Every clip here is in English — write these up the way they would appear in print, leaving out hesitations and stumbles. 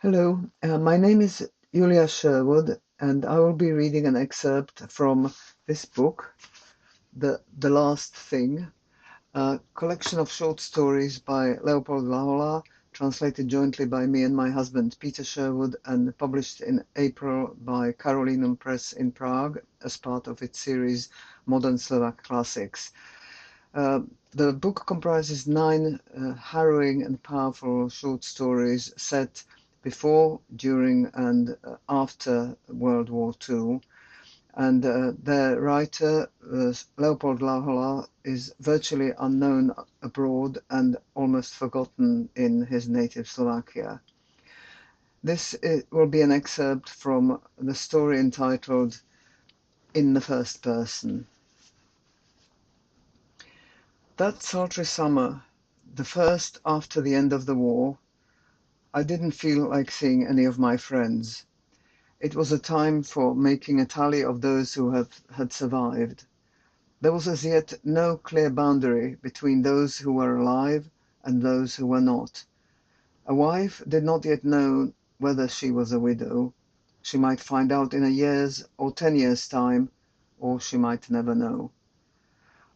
Hello, my name is Sherwood, and I will be reading an excerpt from this book, The Last Thing, a collection of short stories by Leopold Lahola, translated jointly by me and my husband Peter Sherwood, and published in April by Karolinum Press in Prague as part of its series Modern Slovak Classics. The book comprises nine harrowing and powerful short stories set before, during, and after World War II. And the writer, Leopold Lahola, is virtually unknown abroad and almost forgotten in his native Slovakia. This will be an excerpt from the story entitled In the First Person. That sultry summer, the first after the end of the war, I didn't feel like seeing any of my friends. It was a time for making a tally of those who had survived. There was as yet no clear boundary between those who were alive and those who were not. A wife did not yet know whether she was a widow. She might find out in a year's or 10 years' time, or she might never know.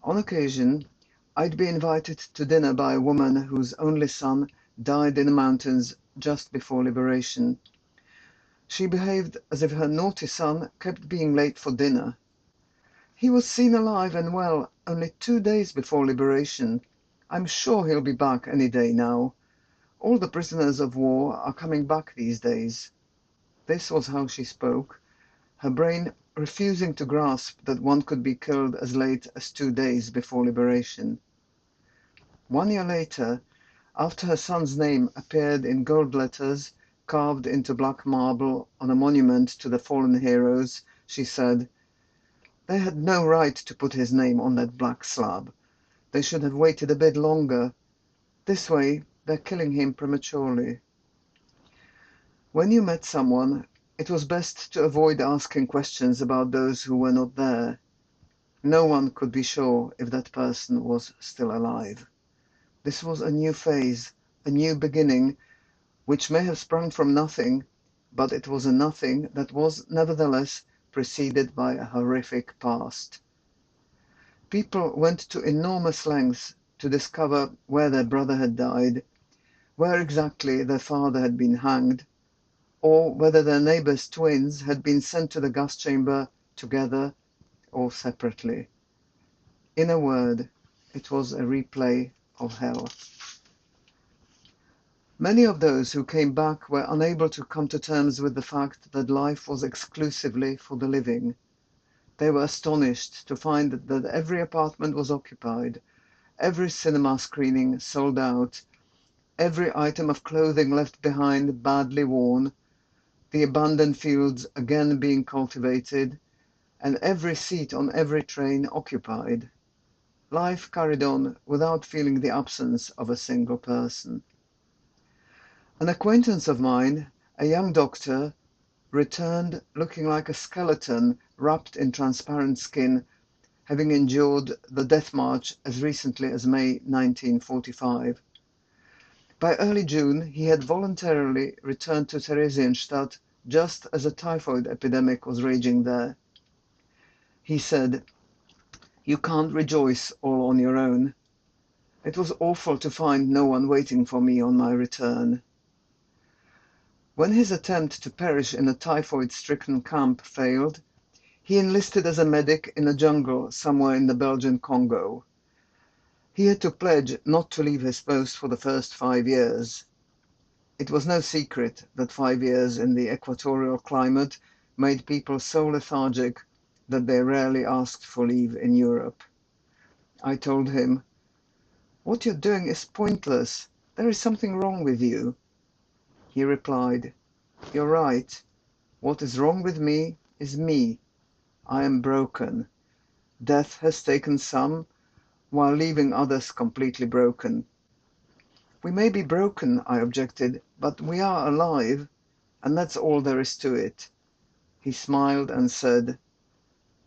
On occasion, I'd be invited to dinner by a woman whose only son died in the mountains just before liberation. She behaved as if her naughty son kept being late for dinner. He was seen alive and well only 2 days before liberation. I'm sure he'll be back any day now. All the prisoners of war are coming back these days. This was how she spoke, her brain refusing to grasp that one could be killed as late as 2 days before liberation. 1 year later, after her son's name appeared in gold letters carved into black marble on a monument to the fallen heroes, she said, "They had no right to put his name on that black slab. They should have waited a bit longer. This way, they're killing him prematurely." When you met someone, it was best to avoid asking questions about those who were not there. No one could be sure if that person was still alive. This was a new phase, a new beginning, which may have sprung from nothing, but it was a nothing that was nevertheless preceded by a horrific past. People went to enormous lengths to discover where their brother had died, where exactly their father had been hanged, or whether their neighbour's twins had been sent to the gas chamber together or separately. In a word, it was a replay of hell. Many of those who came back were unable to come to terms with the fact that life was exclusively for the living. They were astonished to find that every apartment was occupied, every cinema screening sold out, every item of clothing left behind badly worn, the abandoned fields again being cultivated, and every seat on every train occupied. Life carried on without feeling the absence of a single person. An acquaintance of mine, a young doctor, returned looking like a skeleton wrapped in transparent skin, having endured the death march as recently as May 1945. By early June, he had voluntarily returned to Theresienstadt just as a typhoid epidemic was raging there. He said, "You can't rejoice all on your own. It was awful to find no one waiting for me on my return." When his attempt to perish in a typhoid-stricken camp failed, he enlisted as a medic in a jungle somewhere in the Belgian Congo. He had to pledge not to leave his post for the first 5 years. It was no secret that 5 years in the equatorial climate made people so lethargic that they rarely asked for leave in Europe. I told him, "What you're doing is pointless. There is something wrong with you." He replied, "You're right. What is wrong with me is me. I am broken. Death has taken some, while leaving others completely broken." "We may be broken," I objected, "but we are alive, and that's all there is to it." He smiled and said,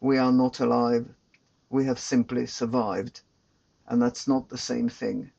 "We are not alive. We have simply survived, and that's not the same thing."